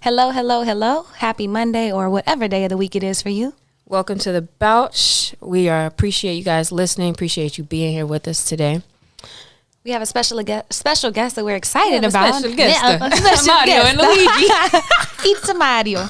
Hello, hello, hello. Happy Monday or whatever day of the week it is for you. Welcome to the Bouch. We appreciate you guys listening. Appreciate you being here with us today. We have a special guest that we're excited about. Special guest. Yeah, a special Mario guest. and Luigi. It's a Mario.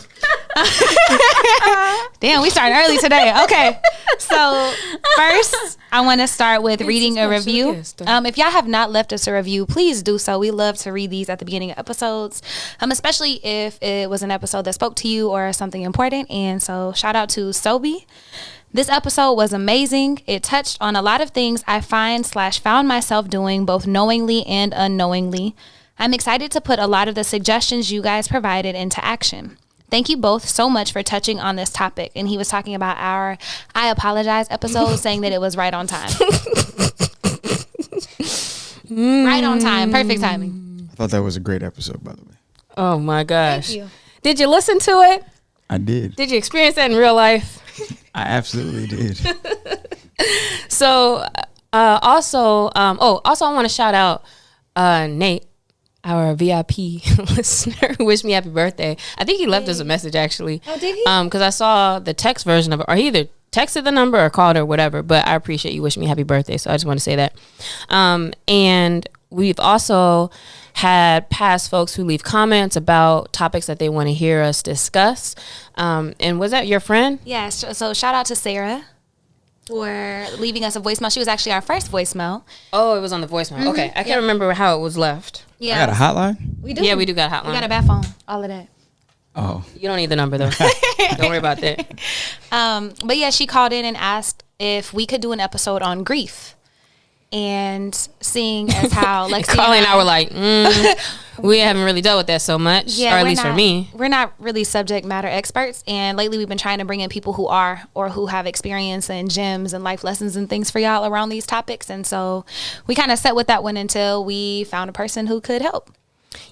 Damn, we starting early today. Okay. So first, I want to start with reading a review. If y'all have not left us a review, please do so. We love to read these at the beginning of episodes, especially if it was an episode that spoke to you or something important. And so shout out to Sobi. This episode was amazing. It touched on a lot of things I found myself doing both knowingly and unknowingly. I'm excited to put a lot of the suggestions you guys provided into action. Thank you both so much for touching on this topic. And he was talking about our I Apologize episode, saying that it was right on time. Right on time. Perfect timing. I thought that was a great episode, by the way. Oh my gosh. Thank you. Did you listen to it? I did. Did you experience that in real life? I absolutely did. So also I want to shout out Nate, our VIP listener, who wished me happy birthday. I think he left us a message actually. Oh, did he? Because I saw the text version of it, or he either texted the number or called or whatever. But I appreciate you wishing me happy birthday. So I just want to say that. And we've also had past folks who leave comments about topics that they want to hear us discuss. And was that your friend? Yes. So shout out to Sarah for leaving us a voicemail. She was actually our first voicemail. Oh, it was on the voicemail. Okay. I can't remember how it was left. Yeah. I got a hotline? We do. Yeah, we do got a hotline. We got a bat phone. All of that. Oh. You don't need the number though. Don't worry about that. But yeah, she called in and asked if we could do an episode on grief. And seeing as how Lexi Carlie and I were like, we haven't really dealt with that so much, or at least for me. We're not really subject matter experts. And lately we've been trying to bring in people who are or who have experience and gems and life lessons and things for y'all around these topics. And so we kind of sat with that one until we found a person who could help.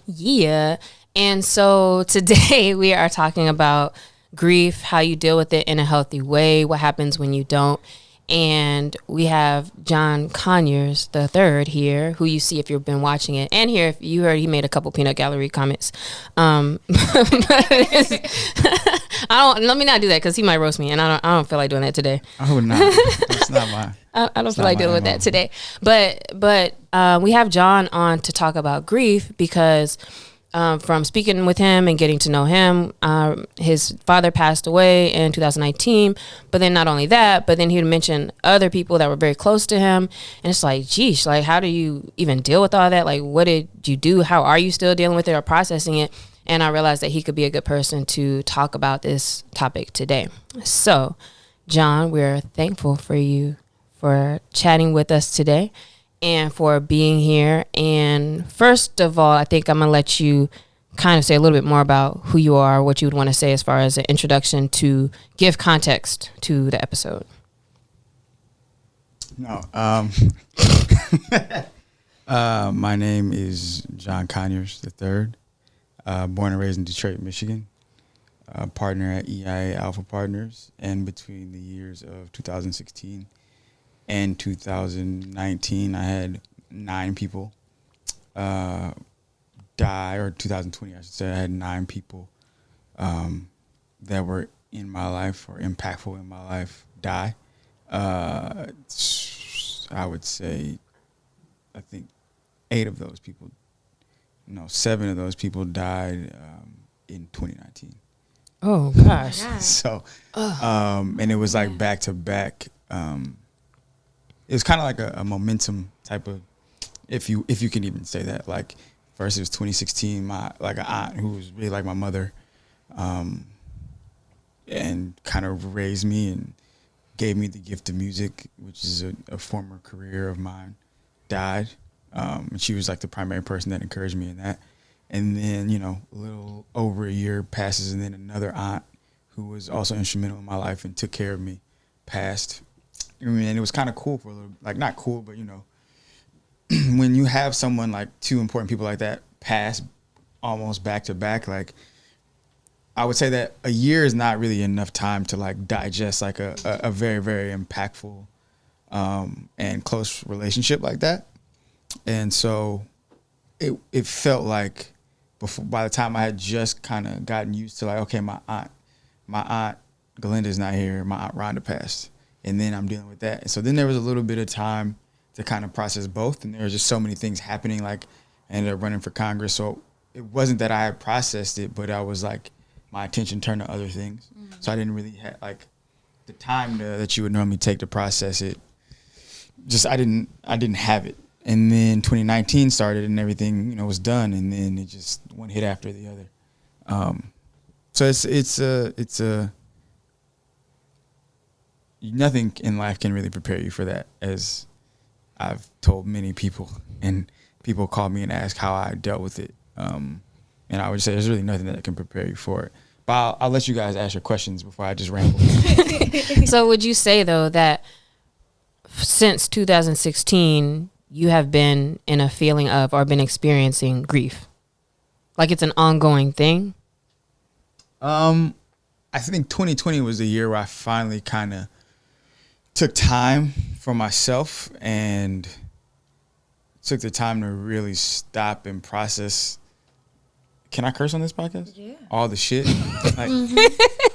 Yeah. And so today we are talking about grief, how you deal with it in a healthy way, what happens when you don't. And we have John Conyers III here, who you see if you've been watching it, and here if you heard he made a couple peanut gallery comments. Let me not do that because he might roast me, and I don't feel like doing that today. I would not. That's not mine. I don't feel like dealing with that today. But we have John on to talk about grief because from speaking with him and getting to know him, his father passed away in 2019. But then not only that, but then he would mention other people that were very close to him. And it's like, geesh, like, how do you even deal with all that? Like, what did you do? How are you still dealing with it or processing it? And I realized that he could be a good person to talk about this topic today. So, John, we're thankful for you for chatting with us today and for being here. And first of all, I think I'm going to let you kind of say a little bit more about who you are, what you would want to say as far as an introduction to give context to the episode. No. My name is John Conyers III, born and raised in Detroit, Michigan, partner at EIA Alpha Partners, and between the years of 2016 and 2019, I had 9 people die, or 2020, I should say, I had 9 people that were in my life or impactful in my life die. I would say, I think 7 of those people died in 2019. Oh, gosh. So, and it was like back to back. It was kind of like a momentum type of, if you can even say that. Like first it was 2016, an aunt who was really like my mother, and kind of raised me and gave me the gift of music, which is a former career of mine, died. And she was like the primary person that encouraged me in that. And then, a little over a year passes, and then another aunt who was also instrumental in my life and took care of me passed. And it was kind of cool for a little, like not cool, but when you have someone like 2 important people like that pass almost back to back, like I would say that a year is not really enough time to like digest like a very, very impactful and close relationship like that. And so it felt like by the time I had just kind of gotten used to like, okay, my aunt Galinda's not here, my aunt Rhonda passed, and then I'm dealing with that. And so then there was a little bit of time to kind of process both, and there were just so many things happening. Like I ended up running for Congress, so it wasn't that I had processed it, but I was like, my attention turned to other things. So I didn't really have like the time that you would normally take to process it. Just I didn't have it. And then 2019 started and everything, you know, was done, and then it just one hit after the other. So it's a nothing in life can really prepare you for that, as I've told many people, and people call me and ask how I dealt with it. And I would say there's really nothing that can prepare you for it. But I'll let you guys ask your questions before I just ramble. So would you say, though, that since 2016, you have been in a feeling of or been experiencing grief? Like it's an ongoing thing? I think 2020 was the year where I finally kind of took time for myself and took the time to really stop and process. Can I curse on this podcast? Yeah. All the shit. Like,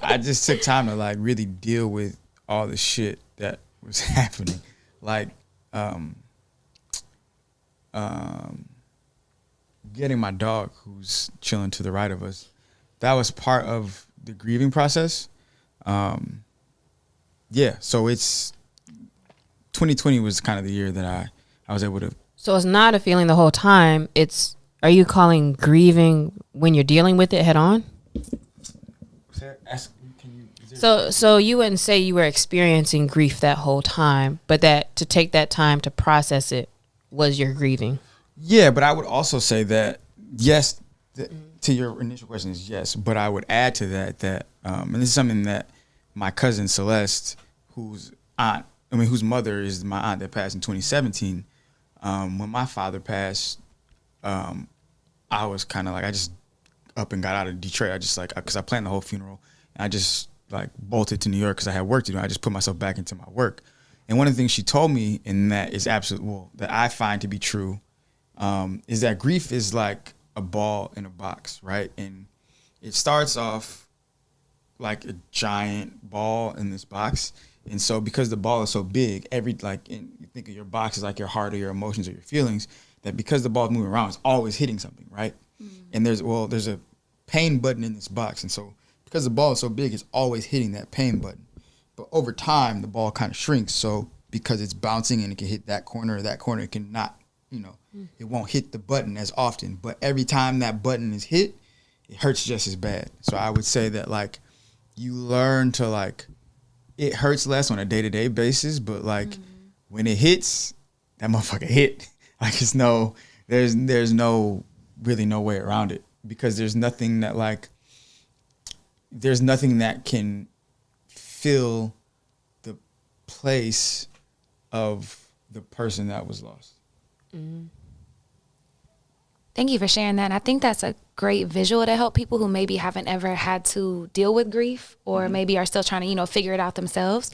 I just took time to like really deal with all the shit that was happening. Like, getting my dog, who's chilling to the right of us, that was part of the grieving process. Yeah, so it's 2020 was kind of the year that I was able to. So it's not a feeling the whole time. Are you calling grieving when you're dealing with it head on? So you wouldn't say you were experiencing grief that whole time, but that to take that time to process it was your grieving. Yeah, but I would also say that yes, to your initial question is yes, but I would add to that and this is something that my cousin Celeste, whose mother is my aunt that passed in 2017. When my father passed, I was kind of like, I just up and got out of Detroit. I just like, because I planned the whole funeral, and I just like bolted to New York because I had work to do. I just put myself back into my work. And one of the things she told me, and that is that I find to be true, is that grief is like a ball in a box, right? And it starts off like a giant ball in this box. And so because the ball is so big, you think of your box as like your heart or your emotions or your feelings, that because the ball is moving around, it's always hitting something, right? And there's a pain button in this box. And so because the ball is so big, it's always hitting that pain button. But over time, the ball kind of shrinks. So because it's bouncing and it can hit that corner or that corner, it cannot, it won't hit the button as often. But every time that button is hit, it hurts just as bad. So I would say that like you learn to like, it hurts less on a day-to-day basis, but like when it hits, that motherfucker hit. Like there's no way around it, because there's nothing that can fill the place of the person that was lost. Mm-hmm. Thank you for sharing that. And I think that's a great visual to help people who maybe haven't ever had to deal with grief or maybe are still trying to, figure it out themselves.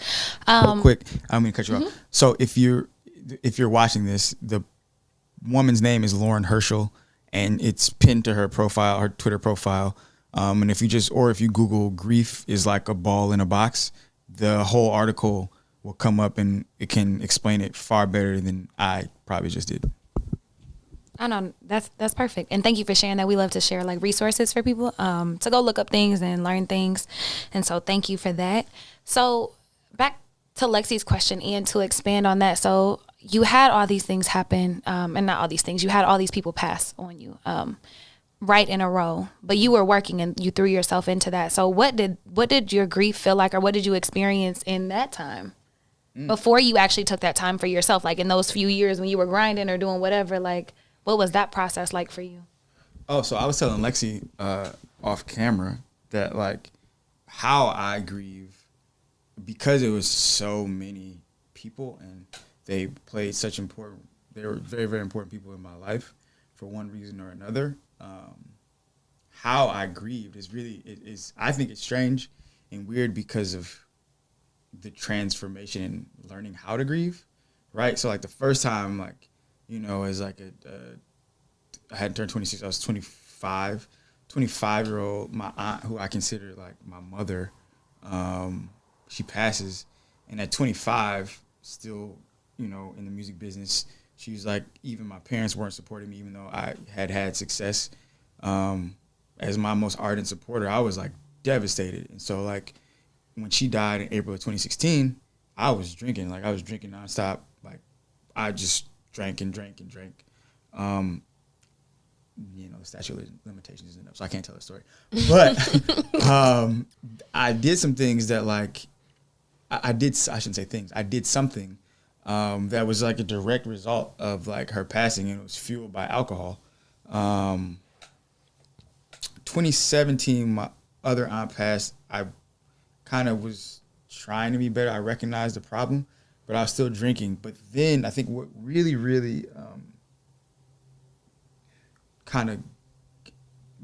Real quick, I'm going to cut you off. So if you're watching this, the woman's name is Lauren Herschel, and it's pinned to her profile, her Twitter profile. And if you Google grief is like a ball in a box, the whole article will come up and it can explain it far better than I probably just did. I know that's perfect. And thank you for sharing that. We love to share like resources for people to go look up things and learn things. And so thank you for that. So back to Lexi's question and to expand on that. So you had all these things happen, and not all these things, you had all these people pass on you right in a row, but you were working and you threw yourself into that. So what did your grief feel like, or what did you experience in that time before you actually took that time for yourself? Like in those few years when you were grinding or doing whatever, like what was that process like for you? Oh, so I was telling Lexi off camera that like how I grieve, because it was so many people and they played they were very, very important people in my life for one reason or another. How I grieved is I think it's strange and weird because of the transformation in learning how to grieve, right? So like the first time, like, as like I hadn't turned 26, I was 25 25-year-old, my aunt, who I consider like my mother, she passes. And at 25, still, you know, in the music business, she was like, even my parents weren't supporting me, even though I had success. As my most ardent supporter, I was like devastated. And so like when she died in April of 2016, I was drinking. Like I was drinking nonstop. Like I just drank and drank and drank. You know, the statute of limitations isn't enough, so I can't tell the story. But I did some things that like, I shouldn't say things. I did something that was like a direct result of like her passing, and it was fueled by alcohol. 2017, my other aunt passed. I kind of was trying to be better. I recognized the problem, but I was still drinking. But then I think what really, really kind of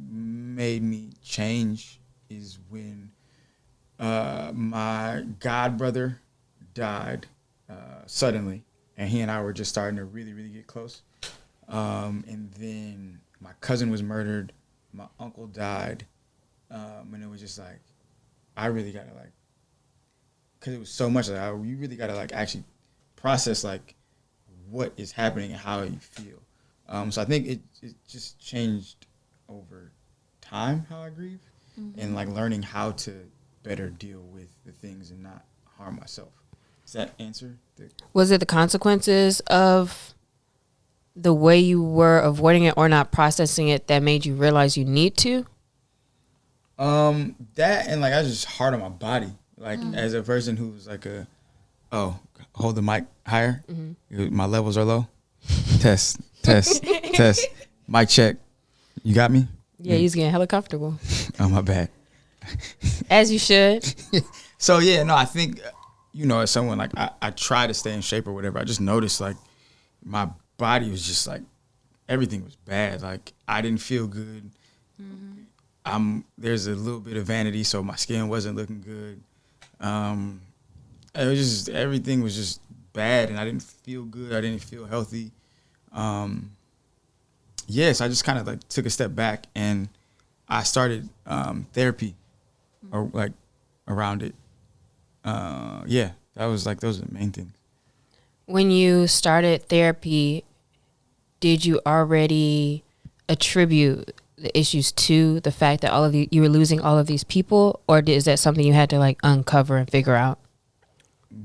made me change is when my god brother died suddenly, and he and I were just starting to really, really get close. And then my cousin was murdered. My uncle died, and it was just like, I really gotta like, because it was so much, like you really gotta like actually process like what is happening and how you feel. So I think it just changed over time how I grieve, and like learning how to better deal with the things and not harm myself. Does that answer? Was it the consequences of the way you were avoiding it or not processing it that made you realize you need to? That, and like I was just hard on my body. Like as a person who's like hold the mic higher. My levels are low. Test. Mic check. You got me? Yeah, he's getting hella comfortable. Oh, my bad. As you should. So yeah, no, I think, you know, as someone like I try to stay in shape or whatever. I just noticed like my body was just like, everything was bad. Like I didn't feel good. There's a little bit of vanity, so my skin wasn't looking good. It was just, everything was just bad, and I didn't feel good. I didn't feel healthy. Yes, I just kind of like took a step back, and I started therapy, or like around it. Yeah, that was like, those are the main things. When you started therapy, did you already attribute the issues to the fact that you were losing all of these people, or is that something you had to like uncover and figure out?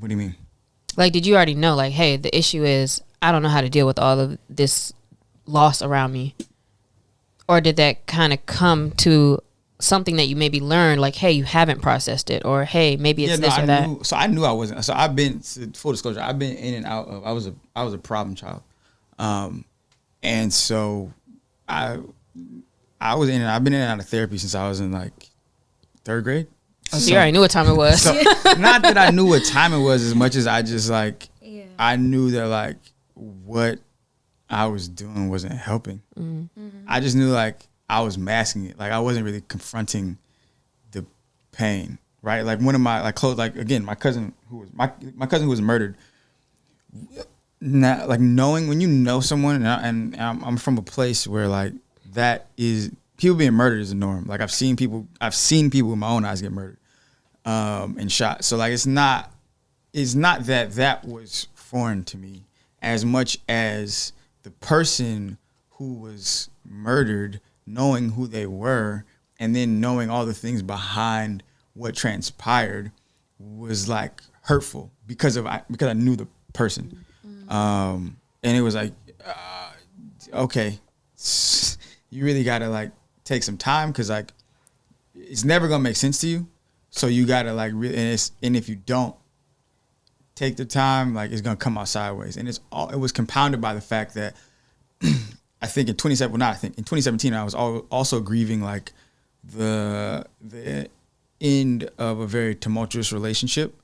What do you mean? Like, did you already know, like, hey, the issue is I don't know how to deal with all of this loss around me? Or did that kind of come to something that you maybe learned, like, hey, you haven't processed it, or hey, maybe it's this or that? So I knew I wasn't. So I've been, full disclosure, I've been in and out of, I was a problem child. And so I was in, and I've been in and out of therapy since I was in like third grade. So you already knew what time it was. So, not that I knew what time it was as much as I just like, I knew that like what I was doing wasn't helping. I just knew like I was masking it. Like I wasn't really confronting the pain, right? Like one of my like close, like again, my cousin who was murdered. Not like knowing, when you know someone, and I'm from a place where like that is, people being murdered is a norm. Like I've seen people with my own eyes get murdered, and shot. So like it's not that was foreign to me as much as the person who was murdered, knowing who they were, and then knowing all the things behind what transpired was like hurtful because I knew the person. And it was like, okay, you really gotta like take some time, because like it's never gonna make sense to you. So you gotta like really, and if you don't take the time, like it's gonna come out sideways. And it was compounded by the fact that I think in 2017 I was also grieving like the end of a very tumultuous relationship,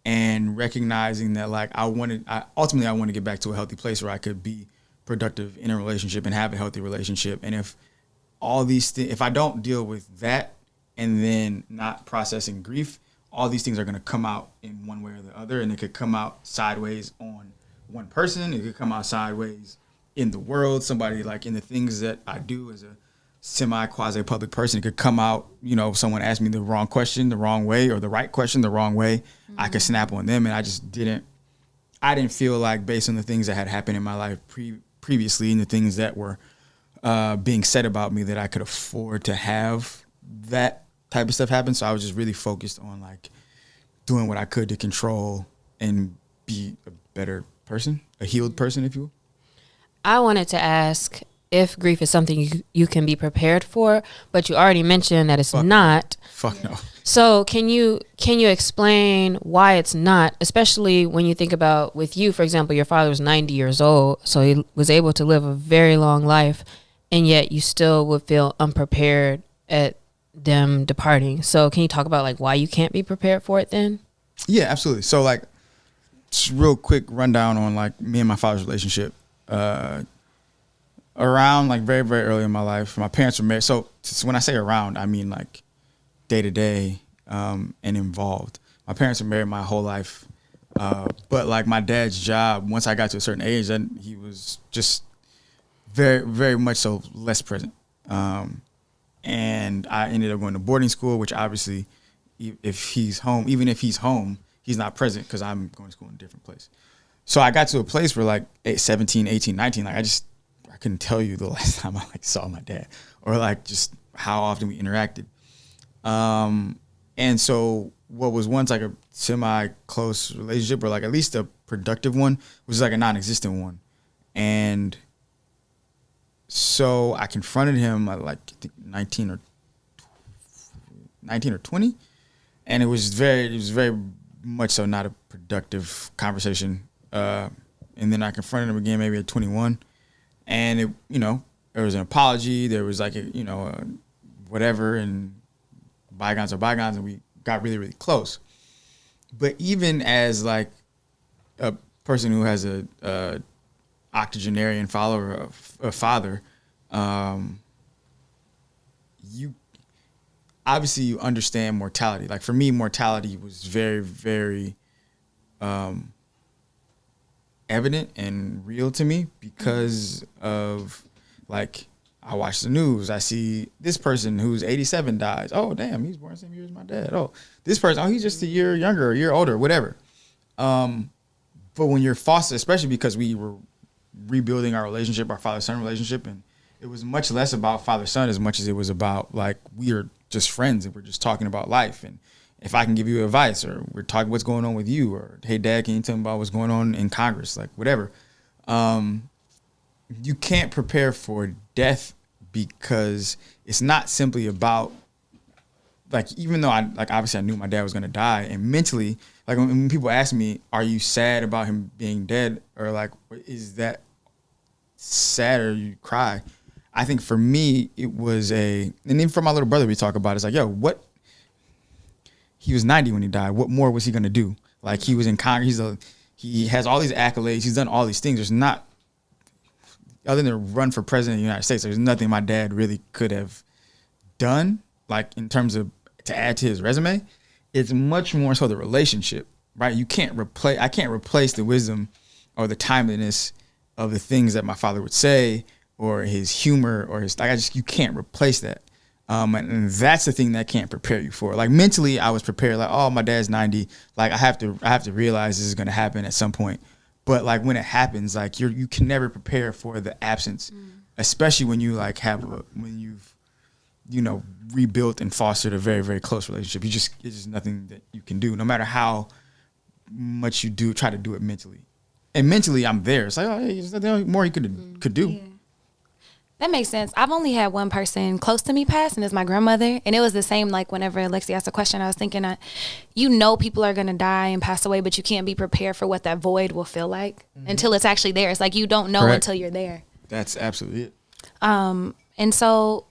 and recognizing that like I wanted to get back to a healthy place where I could be productive in a relationship and have a healthy relationship. And if all these things, if I don't deal with that and then not processing grief, all these things are going to come out in one way or the other, and it could come out sideways on one person. It could come out sideways in the world, somebody, like in the things that I do as semi-quasi public person. It could come out, you know, if someone asked me the wrong question the wrong way or the right question the wrong way, I could snap on them. And I just didn't feel like, based on the things that had happened in my life previously and the things that were being said about me, that I could afford to have that type of stuff happen. So I was just really focused on like doing what I could to control and be a better person, a healed person, if you will. I wanted to ask if grief is something you can be prepared for, but you already mentioned that it's not. Fuck no. So can you explain why it's not, especially when you think about with you, for example, your father was 90 years old, so he was able to live a very long life, and yet you still would feel unprepared at them departing. So can you talk about like why you can't be prepared for it then? Yeah, absolutely. So like, just real quick rundown on like me and my father's relationship. Around like very, very early in my life, my parents were married. So when I say around, I mean like day to day and involved. My parents were married my whole life. But like my dad's job, once I got to a certain age, then he was just very, very much so less present. And I ended up going to boarding school, which obviously if he's home, even if he's home, he's not present because I'm going to school in a different place. So I got to a place where like 17, 18, 19, like I couldn't tell you the last time I like saw my dad or like just how often we interacted. And so what was once like a semi-close relationship or like at least a productive one was like a non-existent one. And so I confronted him at like I think 19 or 20. And it was very much so not a productive conversation. And then I confronted him again maybe at 21. And it, you know, there was an apology. There was like, whatever, and bygones are bygones, and we got really, really close. But even as like a person who has a octogenarian father, you obviously you understand mortality. Like for me, mortality was very, very evident and real to me because of like I watch the news. I see this person who's 87 dies. Oh, damn, he's born the same year as my dad. Oh, this person, oh, he's just a year younger, a year older, whatever. But when you're foster, especially because we were rebuilding our relationship, our father-son relationship, and it was much less about father-son as much as it was about like we are just friends and we're just talking about life. And if I can give you advice, or we're talking what's going on with you, or hey, Dad, can you tell me about what's going on in Congress, like whatever. You can't prepare for death because it's not simply about like, even though obviously I knew my dad was going to die, and mentally, like when people ask me, are you sad about him being dead, or like, is that sad or you cry? I think for me, it was and even for my little brother, we talk about it. It's like, yo, he was 90 when he died. What more was he going to do? Like he was in Congress. He has all these accolades. He's done all these things. There's not, other than run for president of the United States, there's nothing my dad really could have done, like in terms of to add to his resume. It's much more so the relationship, right? I can't replace the wisdom or the timeliness of the things that my father would say, or his humor, or you can't replace that. And that's the thing that can't prepare you for. Like mentally, I was prepared. Like, oh, my dad's 90. Like I have to realize this is going to happen at some point. But like when it happens, like you can never prepare for the absence, especially when you like when you've, rebuilt and fostered a very, very close relationship. It's just nothing that you can do, no matter how much you try to do it mentally. And mentally, I'm there. It's like, oh, hey, there's nothing more you could do. Yeah. That makes sense. I've only had one person close to me pass, and it's my grandmother. And it was the same, like whenever Lexi asked a question, I was thinking, people are going to die and pass away, but you can't be prepared for what that void will feel like until it's actually there. It's like you don't know until you're there. That's absolutely it. And so,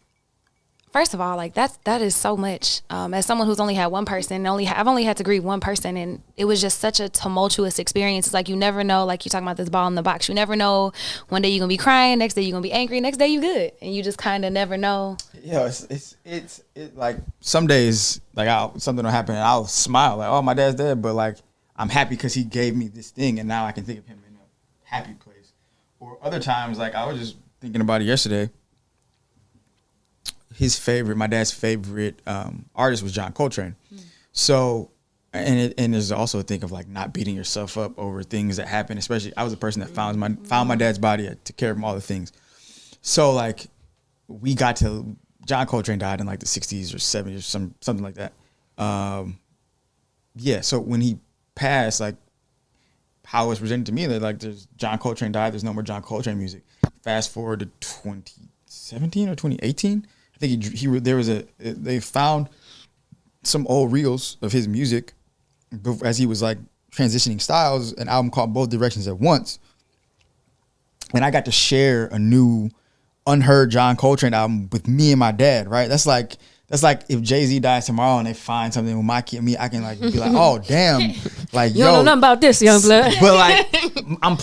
first of all, like that is so much. As someone who's only had one person, I've only had to grieve one person, and it was just such a tumultuous experience. It's like you never know, like you're talking about this ball in the box. You never know. One day you're gonna be crying, next day you're gonna be angry, next day you good, and you just kind of never know. Yeah, it's like some days like something will happen and I'll smile like, oh, my dad's dead, but like I'm happy because he gave me this thing, and now I can think of him in a happy place. Or other times, like I was just thinking about it yesterday. my dad's favorite artist was John Coltrane. So, and there's also a thing of like not beating yourself up over things that happen. Especially, I was a person that found my dad's body, took care of him, all the things. So like, we got to John Coltrane died in like the 60s or 70s or something like that. Yeah. So when he passed, like, how it was presented to me, that like, there's John Coltrane died. There's no more John Coltrane music. Fast forward to 2017 or 2018. I think they found some old reels of his music as he was like transitioning styles, an album called Both Directions at Once. And I got to share a new unheard John Coltrane album with me and my dad, right? That's like if Jay-Z dies tomorrow and they find something with my kid and me, I can like be like, oh damn, like you don't know nothing about this, young blood. But like I'm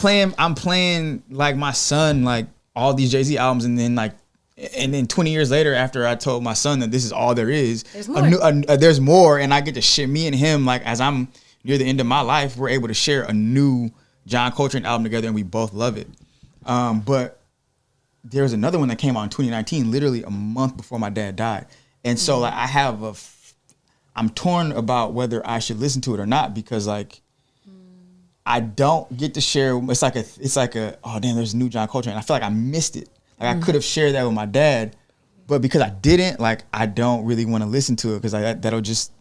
playing like my son like all these Jay-Z albums, and then 20 years later, after I told my son that this is all there is, there's more, and I get to share, me and him, like as I'm near the end of my life, we're able to share a new John Coltrane album together, and we both love it. But there was another one that came out in 2019, literally a month before my dad died. And so like I'm torn about whether I should listen to it or not, because like I don't get to share. It's like a oh damn, there's a new John Coltrane. I feel like I missed it. Like I could have shared that with my dad, but because I didn't, like I don't really want to listen to it because that'll just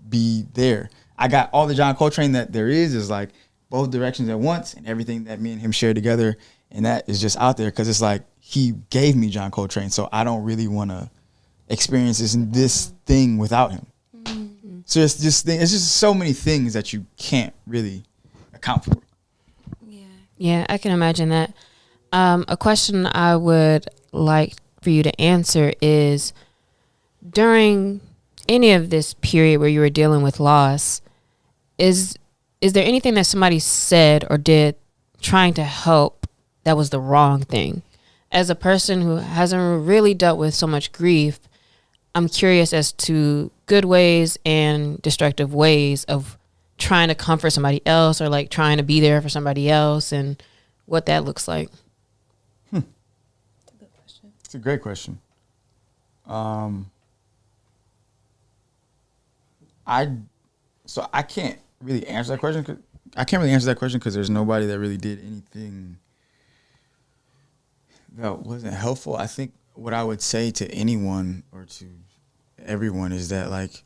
be there. I got all the John Coltrane that there is like Both Directions at Once and everything that me and him shared together, and that is just out there because it's like he gave me John Coltrane, so I don't really want to experience this thing without him. Mm-hmm. So it's just so many things that you can't really account for. Yeah, I can imagine that. A question I would like for you to answer is, during any of this period where you were dealing with loss, is there anything that somebody said or did trying to help that was the wrong thing? As a person who hasn't really dealt with so much grief, I'm curious as to good ways and destructive ways of trying to comfort somebody else, or like trying to be there for somebody else, and what that looks like. It's a great question. I can't really answer that question. Because there's nobody that really did anything that wasn't helpful. I think what I would say to anyone or to everyone is that like,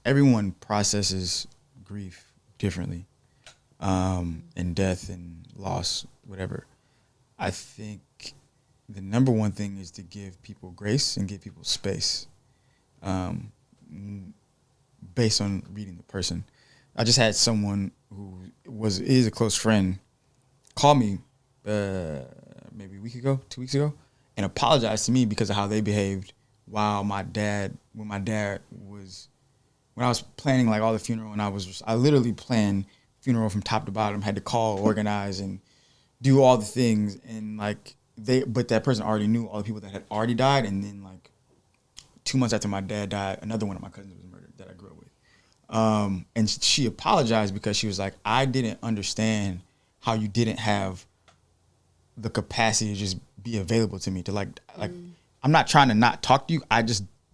everyone processes grief differently, and death and loss, whatever. I think the number one thing is to give people grace and give people space, based on reading the person. I just had someone who is a close friend call me maybe a week ago, 2 weeks ago, and apologized to me because of how they behaved when I was planning like all the funeral, and I literally planned funeral from top to bottom, had to call, organize, and do all the things, and like but that person already knew all the people that had already died, and then like 2 months after my dad died, another one of my cousins was murdered that I grew up with. And she apologized because she was like, I didn't understand how you didn't have the capacity to just be available to me, to like I'm not trying to not talk to you. I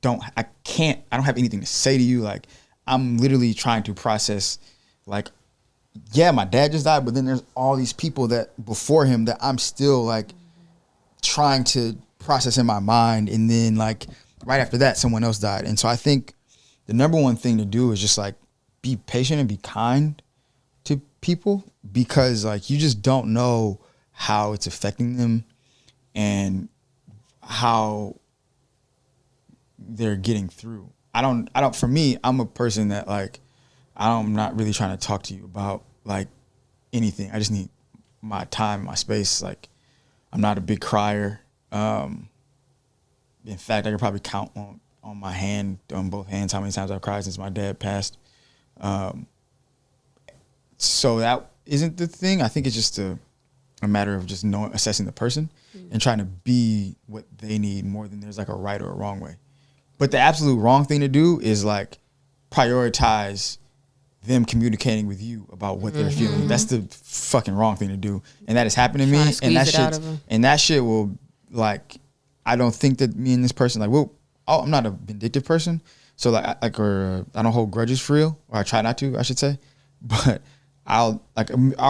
don't have anything to say to you. Like, I'm literally trying to process, like, yeah, my dad just died, but then there's all these people that before him that I'm still like trying to process in my mind. And then like right after that, someone else died. And so I think the number one thing to do is just like be patient and be kind to people, because like you just don't know how it's affecting them and how they're getting through. For me, I'm a person that like, I'm not really trying to talk to you about like anything. I just need my time, my space. Like, I'm not a big crier. In fact, I could probably count on both hands how many times I've cried since my dad passed. So that isn't the thing. I think it's just a matter of just assessing the person and trying to be what they need more than there's like a right or a wrong way. But the absolute wrong thing to do is like prioritize them communicating with you about what they're feeling. That's the fucking wrong thing to do. And that has happened to me. And that shit will like I don't think that me and this person, like, well, I'm not a vindictive person. So like I don't hold grudges for real, or I try not to, I should say. But our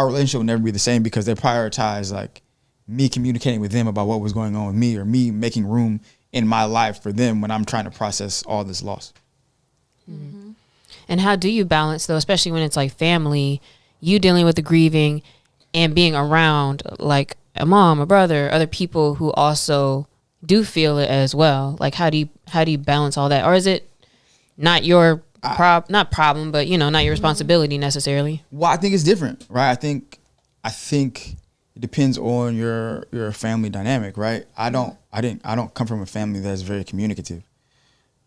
relationship will never be the same because they prioritize like me communicating with them about what was going on with me, or me making room in my life for them when I'm trying to process all this loss. Mm-hmm. And how do you balance though, especially when it's like family, you dealing with the grieving and being around like a mom, a brother, other people who also do feel it as well? Like how do you balance all that? Or is it not your not problem, but not your responsibility necessarily? Well, I think it's different, right? I think it depends on your family dynamic, right? I don't come from a family that's very communicative.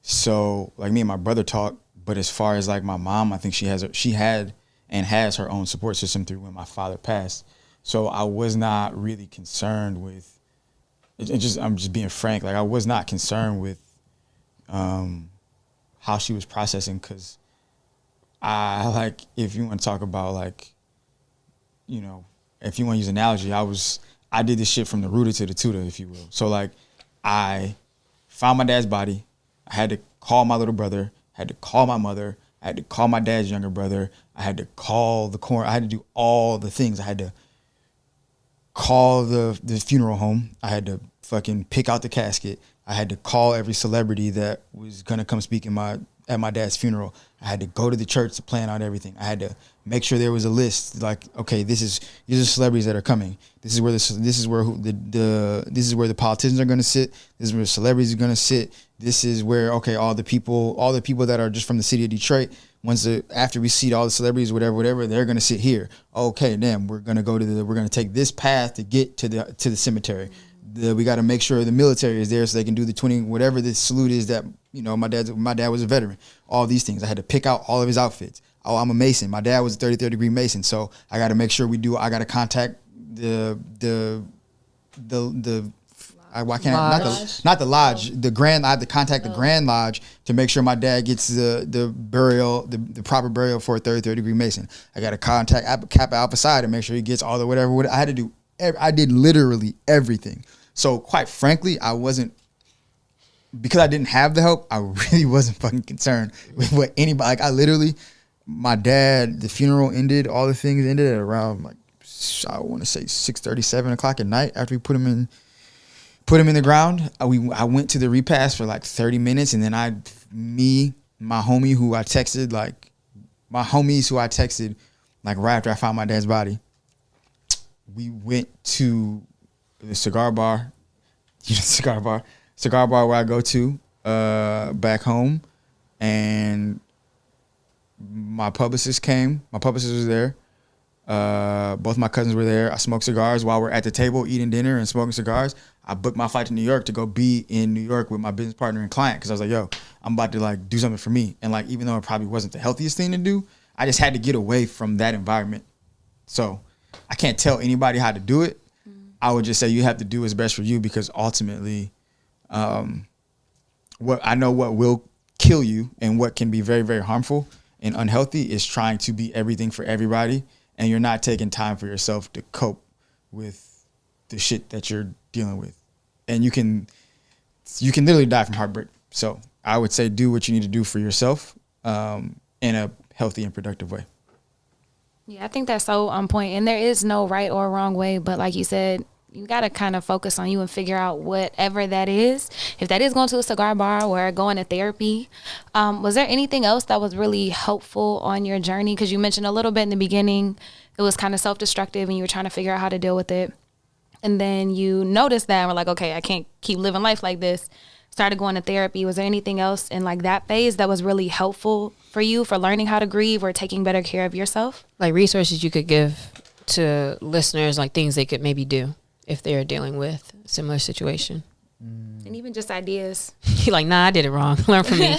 So like me and my brother talk, but as far as like my mom, I think she had and has her own support system through when my father passed. So I was not really concerned with I'm just being frank, like I was not concerned with how she was processing, because I like, if you want to talk about like, if you want to use an analogy, I did this shit from the rooter to the tutor, if you will. So like I found my dad's body. I had to call my little brother, had to call my mother, I had to call my dad's younger brother, I had to call the coroner, I had to do all the things. I had to call the funeral home, I had to fucking pick out the casket, I had to call every celebrity that was gonna come speak at my dad's funeral. I had to go to the church to plan out everything. I had to make sure there was a list, like, okay, these are celebrities that are coming. This is where the politicians are gonna sit. This is where the celebrities are gonna sit. This is where, okay, all the people that are just from the city of Detroit, after we seat all the celebrities, whatever, they're gonna sit here. Okay, then we're gonna take this path to get to the cemetery. We got to make sure the military is there so they can do the 20, whatever the salute is that, my dad was a veteran. All these things. I had to pick out all of his outfits. Oh, I'm a Mason. My dad was a 33rd degree Mason. So I got to make sure I got to contact the Grand. I had to contact the Grand Lodge to make sure my dad gets the burial, the proper burial for a 33rd degree Mason. I got to contact Kappa Alpha Psi to make sure he gets all the whatever. I did literally everything. So quite frankly, because I didn't have the help, I really wasn't fucking concerned with what anybody, like I literally, my dad, the funeral ended, all the things ended at around like, I want to say 6:30, 7 o'clock at night after we put him in the ground. I went to the repast for like 30 minutes, and then my homies who I texted like right after I found my dad's body, we went to the cigar bar where I go to back home, and my publicist came. My publicist was there. Both my cousins were there. I smoked cigars while we're at the table eating dinner and smoking cigars. I booked my flight to New York to go be in New York with my business partner and client, because I was like, yo, I'm about to like do something for me. And like, even though it probably wasn't the healthiest thing to do, I just had to get away from that environment. So I can't tell anybody how to do it. I would just say you have to do what's best for you, because ultimately, what will kill you and what can be very, very harmful and unhealthy is trying to be everything for everybody, and you're not taking time for yourself to cope with the shit that you're dealing with. And you can literally die from heartbreak. So I would say do what you need to do for yourself in a healthy and productive way. Yeah, I think that's so on point. And there is no right or wrong way. But like you said, you got to kind of focus on you and figure out whatever that is. If that is going to a cigar bar or going to therapy, was there anything else that was really helpful on your journey? Because you mentioned a little bit in the beginning, it was kind of self-destructive and you were trying to figure out how to deal with it. And then you noticed that and were like, okay, I can't keep living life like this. Started going to therapy. Was there anything else in like that phase that was really helpful for you for learning how to grieve or taking better care of yourself? Like resources you could give to listeners, like things they could maybe do if they're dealing with a similar situation. And even just ideas. You're like, nah, I did it wrong. Learn from me.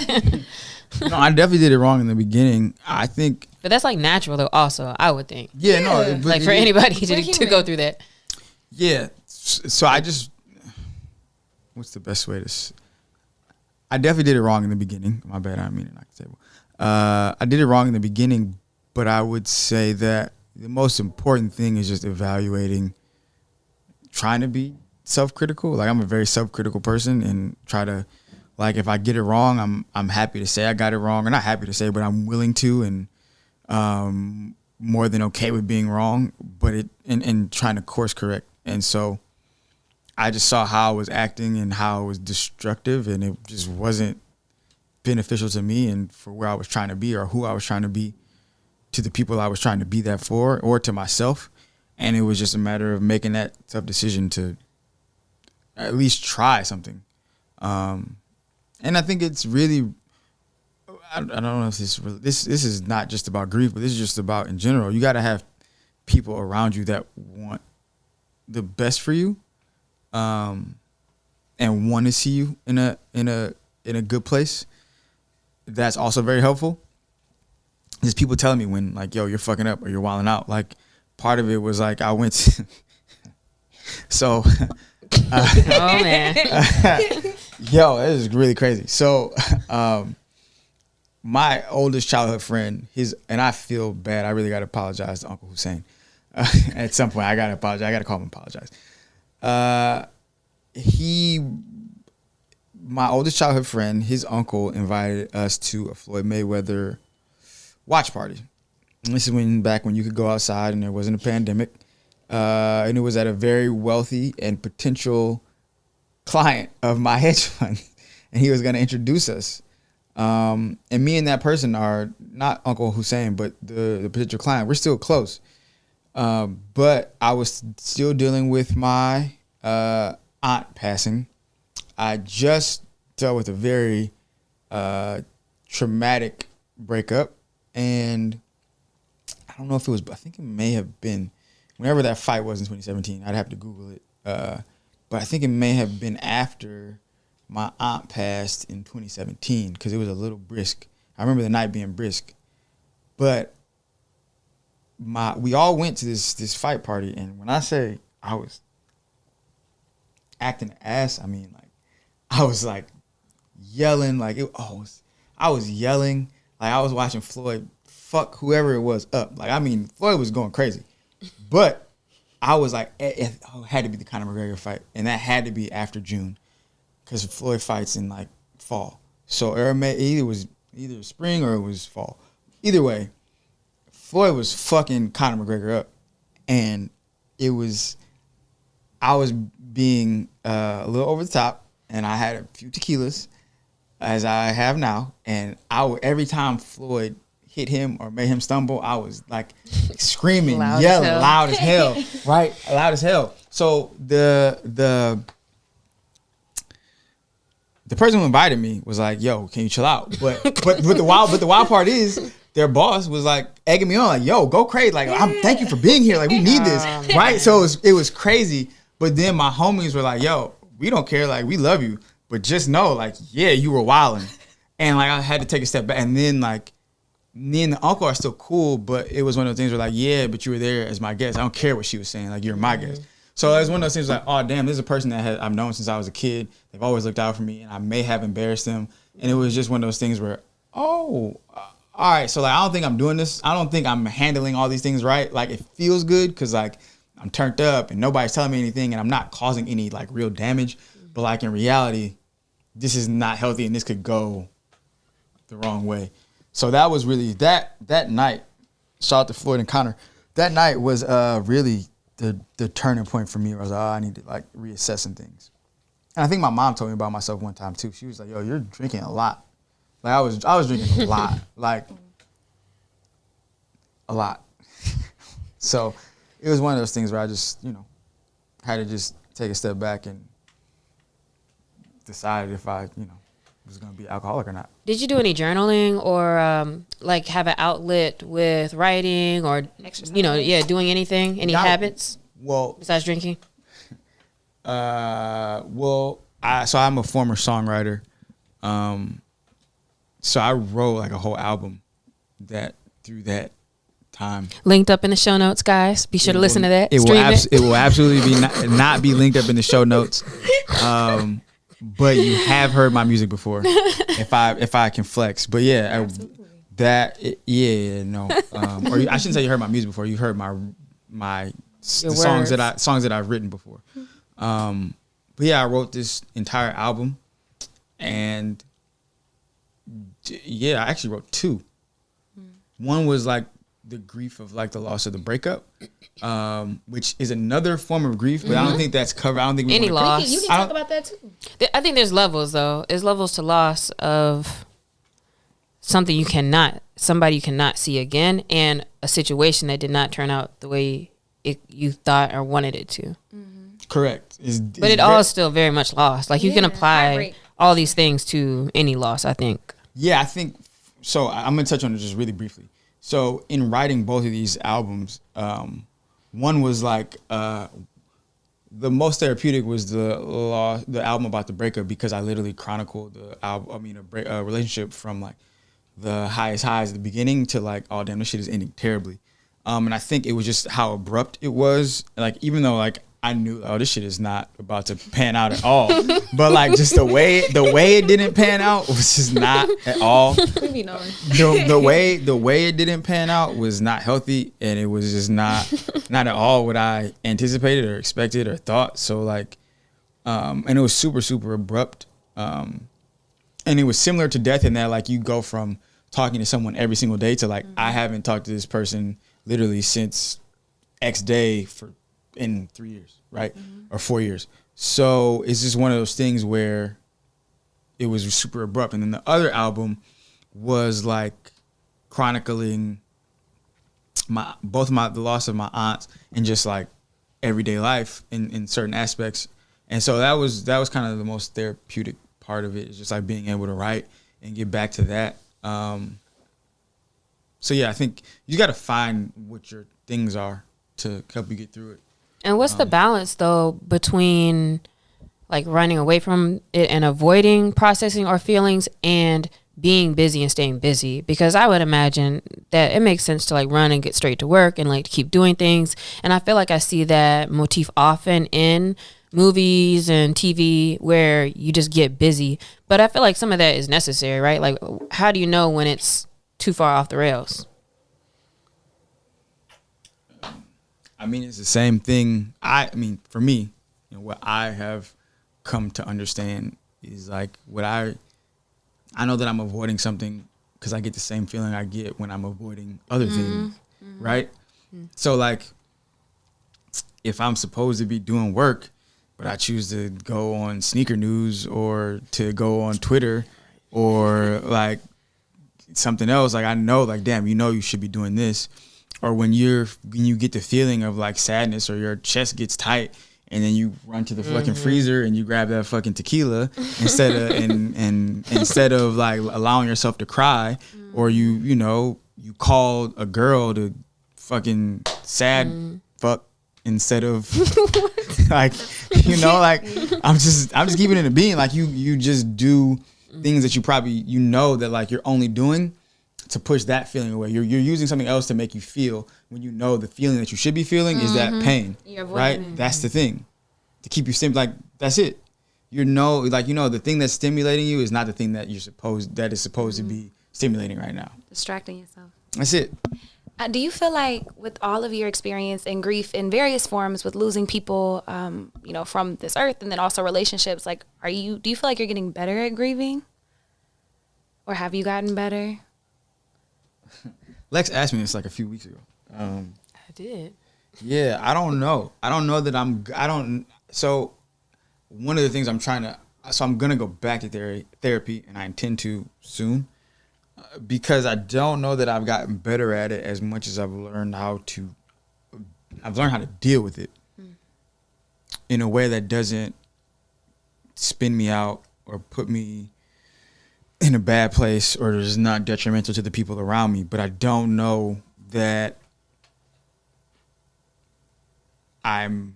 No, I definitely did it wrong in the beginning. I think. But that's like natural though also, I would think. Yeah. No. Like for anybody to go through that. Yeah. So what's the best way to... I definitely did it wrong in the beginning. My bad, I didn't mean to knock the table. I did it wrong in the beginning, but I would say that the most important thing is just evaluating, trying to be self-critical. Like I'm a very self-critical person and try to, like, if I get it wrong, I'm happy to say I got it wrong, or not happy to say, but I'm willing to, and more than okay with being wrong, but and trying to course correct. And so I just saw how I was acting and how it was destructive, and it just wasn't beneficial to me and for where I was trying to be or who I was trying to be to the people I was trying to be that for, or to myself. And it was just a matter of making that tough decision to at least try something. And I think it's really, I don't know if this is not just about grief, but this is just about in general. You got to have people around you that want the best for you, and want to see you in a good place. That's also very helpful. There's people telling me when, like, yo, you're fucking up or you're wilding out. Like, part of it was like I went to so oh man. Yo, it is really crazy. So my oldest childhood friend, and I feel bad, I really gotta apologize to Uncle Hussein. At some point I gotta apologize. I gotta call him and apologize. My oldest childhood friend, his uncle invited us to a Floyd Mayweather watch party. And this is back when you could go outside and there wasn't a pandemic. And it was at a very wealthy and potential client of my hedge fund. And he was going to introduce us. And me and that person are not Uncle Hussein, but the potential client. We're still close. But I was still dealing with my aunt passing. I just dealt with a very traumatic breakup. And I don't know if it was, I think it may have been whenever that fight was in 2017. I'd have to Google it. But I think it may have been after my aunt passed in 2017 because it was a little brisk. I remember the night being brisk. But we all went to this fight party. And when I say I was acting ass, I mean, like, I was like yelling, like I was yelling. Like I was watching Floyd fuck whoever it was up. Like, I mean, Floyd was going crazy. But I was like, it had to be the Conor McGregor fight. And that had to be after June. Because Floyd fights in like fall. So either was either spring or it was fall. Either way, Floyd was fucking Conor McGregor up. And I was being a little over the top. And I had a few tequilas, as I have now. And every time Floyd hit him or made him stumble, I was like screaming, yelling, loud as hell, right? Loud as hell. So the person who invited me was like, "Yo, can you chill out?" But the wild part is their boss was like egging me on, like, "Yo, go crazy! Like, thank you for being here. Like, we need this, right?" So it was crazy. But then my homies were like, "Yo, we don't care. Like, we love you, but just know, like, yeah, you were wilding." And like I had to take a step back, and then like me and the uncle are still cool, but it was one of those things where like, yeah, but you were there as my guest. I don't care what she was saying. Like, you're my guest. So it was one of those things like, oh damn, this is a person that I've known since I was a kid. They've always looked out for me, and I may have embarrassed them. And it was just one of those things where, all right, so like I don't think I'm doing this. I don't think I'm handling all these things right. Like, it feels good because like I'm turned up and nobody's telling me anything, and I'm not causing any like real damage. But like in reality, this is not healthy, and this could go the wrong way. So that was really that night. Shout out to Floyd and Conor. That night was really the turning point for me. Where I was like, I need to like reassess some things. And I think my mom told me about myself one time too. She was like, "Yo, you're drinking a lot." Like I was drinking a lot, like a lot. So it was one of those things where I just had to just take a step back and decide if I was going to be alcoholic or not. Did you do any journaling or like have an outlet with writing or exercise? Doing anything? Any habits? Well, besides drinking. So I'm a former songwriter. So I wrote like a whole album through that time. Linked up in the show notes, guys. Be sure to listen to that. It will absolutely be not be linked up in the show notes. But you have heard my music before, if I can flex. But yeah, or I shouldn't say you heard my music before. You heard my songs that I've written before. But yeah, I wrote this entire album, and yeah, I actually wrote 2. One was like the grief of like the loss of the breakup, which is another form of grief, but I don't think that's covered. I don't think we any loss. You can talk about that too. I think there's levels though. There's levels to loss of something somebody you cannot see again, and a situation that did not turn out the way you thought or wanted it to. Correct. But it all is still very much lost. Like you can apply all these things to any loss, I think. Yeah, I think so. I'm gonna touch on it just really briefly. So in writing both of these albums, one was like the most therapeutic was the album about the breakup, because I literally chronicled a relationship from like the highest highs at the beginning to like, oh damn, this shit is ending terribly. And I think it was just how abrupt it was. Like even though like I knew, oh, this shit is not about to pan out at all. But like just the way it didn't pan out was just not at all. The way it didn't pan out was not healthy, and it was just not at all what I anticipated or expected or thought. So like, and it was super, super abrupt. And it was similar to death in that like you go from talking to someone every single day to like, I haven't talked to this person literally since X day in 3 years, right? Or 4 years. So it's just one of those things where it was super abrupt. And then the other album was like chronicling the loss of my aunts and just like everyday life in certain aspects. And so that was kind of the most therapeutic part of it, is just like being able to write and get back to that. So yeah, I think you got to find what your things are to help you get through it. And what's the balance though between like running away from it and avoiding processing our feelings and being busy and staying busy? Because I would imagine that it makes sense to like run and get straight to work and like keep doing things. And I feel like I see that motif often in movies and TV where you just get busy. But I feel like some of that is necessary, right? Like how do you know when it's too far off the rails? I mean, it's the same thing. I mean, for me, what I have come to understand is like I know that I'm avoiding something because I get the same feeling I get when I'm avoiding other things, right? So like, if I'm supposed to be doing work, but I choose to go on Sneaker News or to go on Twitter or like something else, like I know, like damn, you should be doing this. Or when you get the feeling of like sadness or your chest gets tight and then you run to the fucking freezer and you grab that fucking tequila instead of like allowing yourself to cry, or you called a girl to fucking sad fuck instead of like like I'm just keeping it a being, like you just do things that you probably that like you're only doing to push that feeling away. You're using something else to make you feel when the feeling that you should be feeling is that pain, right? That's the thing to keep you like that's it. The thing that's stimulating you is not the thing that is supposed to be stimulating right now. Distracting yourself. That's it. Do you feel like with all of your experience and grief in various forms with losing people, from this earth and then also relationships, like do you feel like you're getting better at grieving, or have you gotten better? Lex asked me this like a few weeks ago. I did. Yeah, I don't know. I don't know that so one of the things I'm going to go back to therapy, and I intend to soon, because I don't know that I've gotten better at it as much as I've learned how to deal with it in a way that doesn't spin me out or put me in a bad place or is not detrimental to the people around me. But I don't know that I don't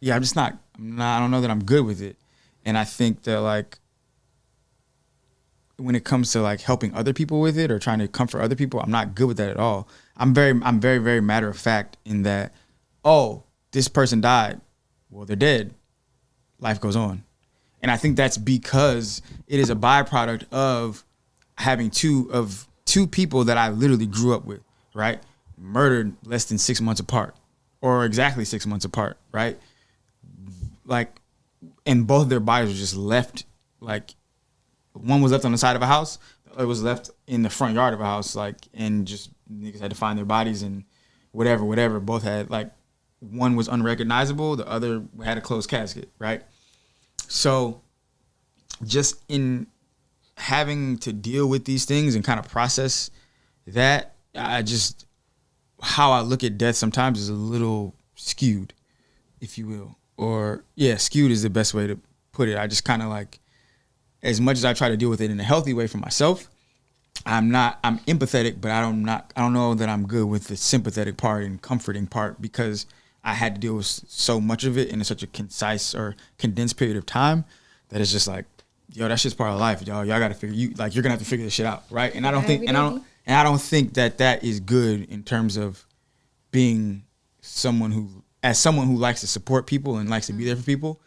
know that I'm good with it. And I think that like when it comes to like helping other people with it or trying to comfort other people, I'm not good with that at all. I'm very, very matter of fact in that, oh, this person died. Well, they're dead. Life goes on. And I think that's because it is a byproduct of having two people that I literally grew up with, right? Murdered less than 6 months apart, or exactly 6 months apart, right? Like and both of their bodies were just left, like one was left on the side of a house, the other was left in the front yard of a house, like, and just niggas had to find their bodies and whatever. Both had, like, one was unrecognizable, the other had a closed casket, right? So just in having to deal with these things and kind of process that, how I look at death sometimes is a little skewed, if you will. Or, yeah, skewed is the best way to put it. I just kind of like, as much as I try to deal with it in a healthy way for myself, I'm empathetic, but I don't know that I'm good with the sympathetic part and comforting part, because I had to deal with so much of it in such a concise or condensed period of time that it's just like, yo, that shit's part of life, y'all. Y'all got to figure, you're gonna have to figure this shit out, right? And I don't think that is good in terms of being someone who likes to support people and likes to be there for people.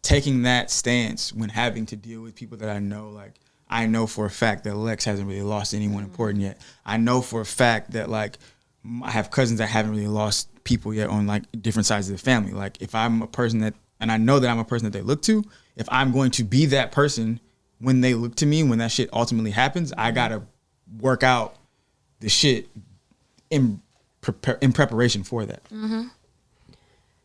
Taking that stance when having to deal with people that I know, like, I know for a fact that Lex hasn't really lost anyone important yet. I know for a fact that, like, I have cousins that haven't really lost people yet on, like, different sides of the family. Like, if I'm a person that, and I know that I'm a person that they look to, if I'm going to be that person when they look to me, when that shit ultimately happens, I gotta work out the shit in preparation for that. Mm-hmm.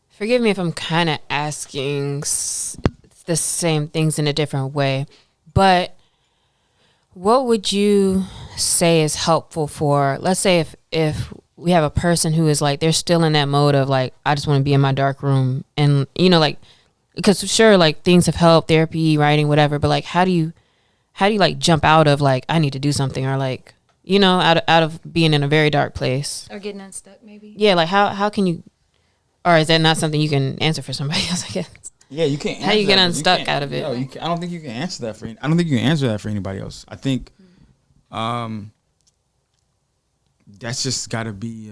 Forgive me if I'm kind of asking the same things in a different way, but what would you say is helpful for, let's say if we have a person who is like, they're still in that mode of like, I just want to be in my dark room, and, you know, like, because sure, like, things have helped, therapy, writing, whatever, but like, how do you like jump out of like, I need to do something, or like, you know, out of being in a very dark place, or getting unstuck maybe? Yeah, like how can you, or is that not something you can answer for somebody else, I guess? Yeah, you can't. How you get unstuck out of it? I don't think you can answer that for. I don't think you can answer that for anybody else. I think, that's just got to be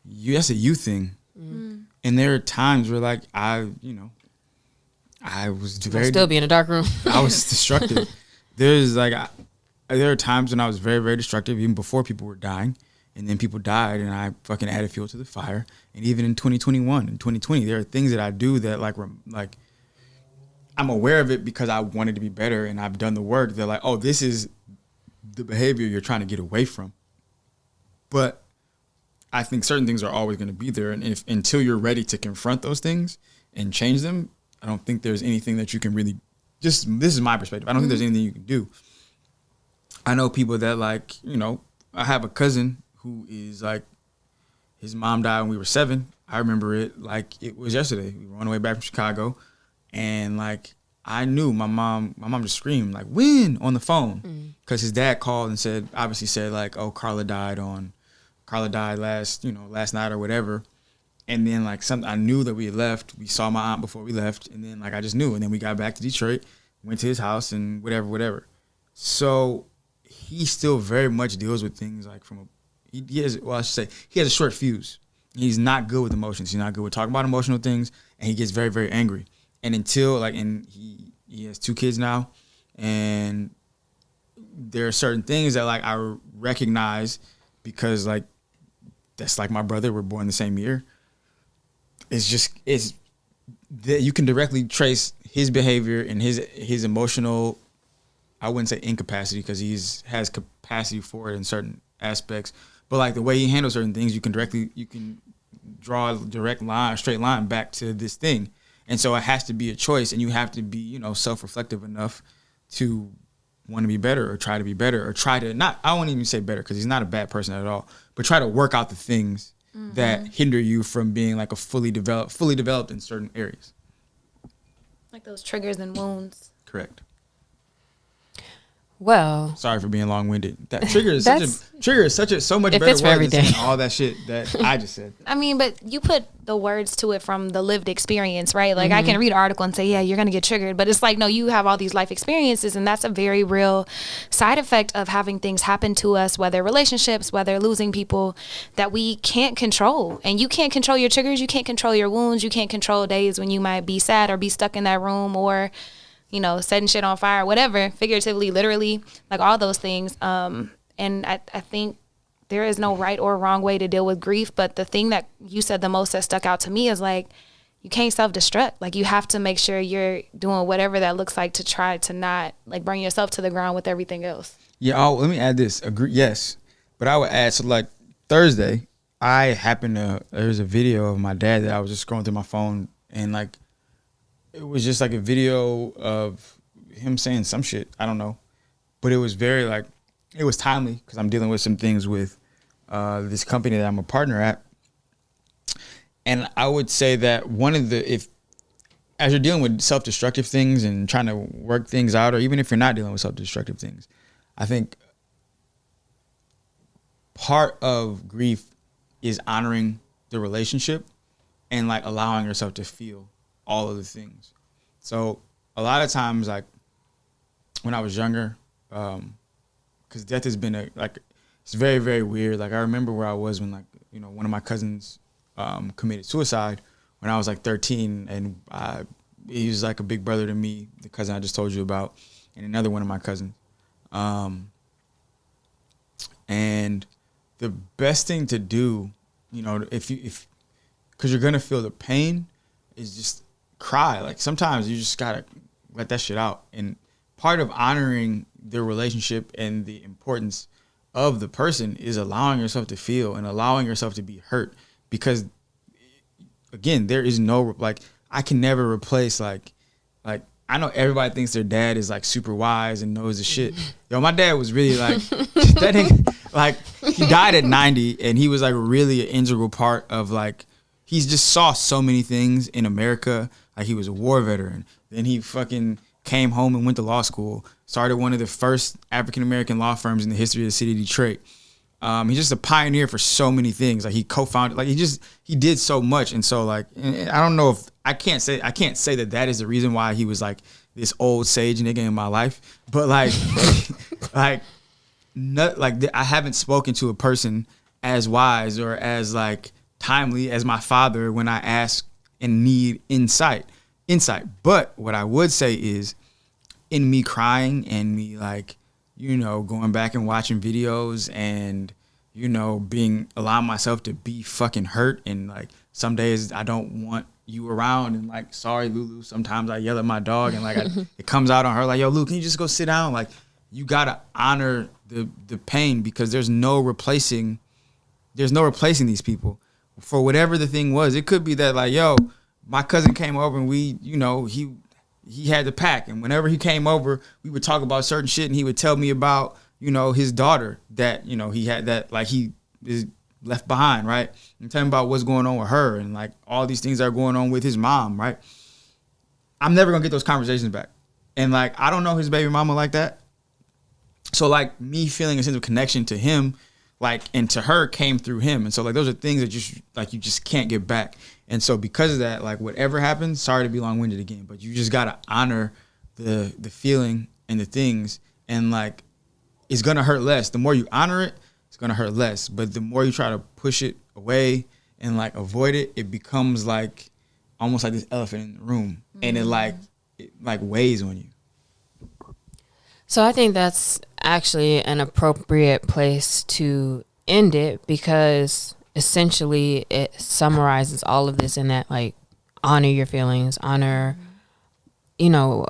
that's a you thing. Mm. And there are times where, like, I was still be in a dark room. I was destructive. There are times when I was very, very destructive, even before people were dying. And then people died, and I fucking added fuel to the fire. And even in 2021 and 2020, there are things that I do that, like I'm aware of it because I wanted to be better, and I've done the work. They're like, oh, this is the behavior you're trying to get away from. But I think certain things are always going to be there, and until you're ready to confront those things and change them, I don't think there's anything that you can really. This is my perspective. I don't think there's anything you can do. I know people that, like, you know, I have a cousin who is like, his mom died when we were 7. I remember it like it was yesterday. We were on the way back from Chicago, and like, I knew my mom just screamed like, "When?" on the phone, because his dad called and obviously said like, "Oh, Carla died last night," or whatever. And then like I knew that we had left. We saw my aunt before we left, and then like I just knew. And then we got back to Detroit, went to his house, and whatever. So he still very much deals with things like he has a short fuse. He's not good with emotions. He's not good with talking about emotional things, and he gets very, very angry. And and he has 2 kids now, and there are certain things that like I recognize because like that's like my brother. We're born the same year. It's that you can directly trace his behavior and his emotional, I wouldn't say incapacity, because has capacity for it in certain aspects, but like the way he handles certain things, you can draw a straight line back to this thing. And so it has to be a choice, and you have to be, you know, self-reflective enough to want to be better, or try to be better, or try to not, I won't even say better, because he's not a bad person at all, but try to work out the things that hinder you from being like fully developed in certain areas. Like those triggers and wounds. Correct. Well, sorry for being long-winded. That trigger is so much better fits for every day. Than all that shit that I just said. I mean, but you put the words to it from the lived experience, right? Like I can read an article and say, yeah, you're gonna get triggered, but it's like, no, you have all these life experiences, and that's a very real side effect of having things happen to us, whether relationships, whether losing people that we can't control. And you can't control your triggers, you can't control your wounds, you can't control days when you might be sad or be stuck in that room, or, you know, setting shit on fire, whatever, figuratively, literally, like all those things. And I think there is no right or wrong way to deal with grief. But the thing that you said the most that stuck out to me is like, you can't self-destruct. Like, you have to make sure you're doing whatever that looks like to try to not like burn yourself to the ground with everything else. Yeah. Oh, let me add this. Agree. Yes. But I would add, so like Thursday, there's a video of my dad that I was just scrolling through my phone, and like, it was just like a video of him saying some shit. I don't know. But it was very like, it was timely because I'm dealing with some things with this company that I'm a partner at. And I would say that as you're dealing with self-destructive things and trying to work things out, or even if you're not dealing with self-destructive things, I think part of grief is honoring the relationship and like allowing yourself to feel all of the things. So a lot of times, like when I was younger, because death has been it's very, very weird. Like, I remember where I was when, like, you know, one of my cousins committed suicide when I was like 13, and he was like a big brother to me, the cousin I just told you about, and another one of my cousins. And the best thing to do, you know, because you're gonna feel the pain, is just cry. Like, sometimes you just gotta let that shit out. And part of honoring the relationship and the importance of the person is allowing yourself to feel and allowing yourself to be hurt, because again, there is no, like, I can never replace like I know everybody thinks their dad is like super wise and knows the shit. Yo, my dad was really like that nigga, like, he died at 90, and he was like really an integral part of, like, he's just saw so many things in America. Like, he was a war veteran, then he fucking came home and went to law school, started one of the first African-American law firms in the history of the city of Detroit. He's just a pioneer for so many things. Like, he co-founded, like, he did so much. And so, like, I don't know if I can't say that is the reason why he was like this old sage nigga in my life, but like, I haven't spoken to a person as wise or as like timely as my father when I ask and need insight. But what I would say is, in me crying and me, like, you know, going back and watching videos and, you know, allowing myself to be fucking hurt, and like, some days I don't want you around, and like, sorry Lulu, sometimes I yell at my dog, and like it comes out on her, like, yo, Lulu, can you just go sit down? Like, you gotta honor the pain, because there's no replacing these people for whatever the thing was. It could be that, like, yo, my cousin came over and we, you know, he had the pack, and whenever he came over, we would talk about certain shit, and he would tell me about, you know, his daughter that, you know, he had, that like he is left behind, right? And tell me about what's going on with her, and like all these things that are going on with his mom, right? I'm never gonna get those conversations back. And like, I don't know his baby mama like that. So like, me feeling a sense of connection to him, like, and to her, came through him. And so like, those are things that you just can't get back. And so because of that, like, whatever happens, sorry to be long-winded again, but you just gotta honor the feeling and the things, and like, it's gonna hurt less. The more you honor it, it's gonna hurt less. But the more you try to push it away and like avoid it, it becomes like almost like this elephant in the room, and it weighs on you. So I think that's actually an appropriate place to end it, because essentially it summarizes all of this in that, like, honor your feelings, honor, you know,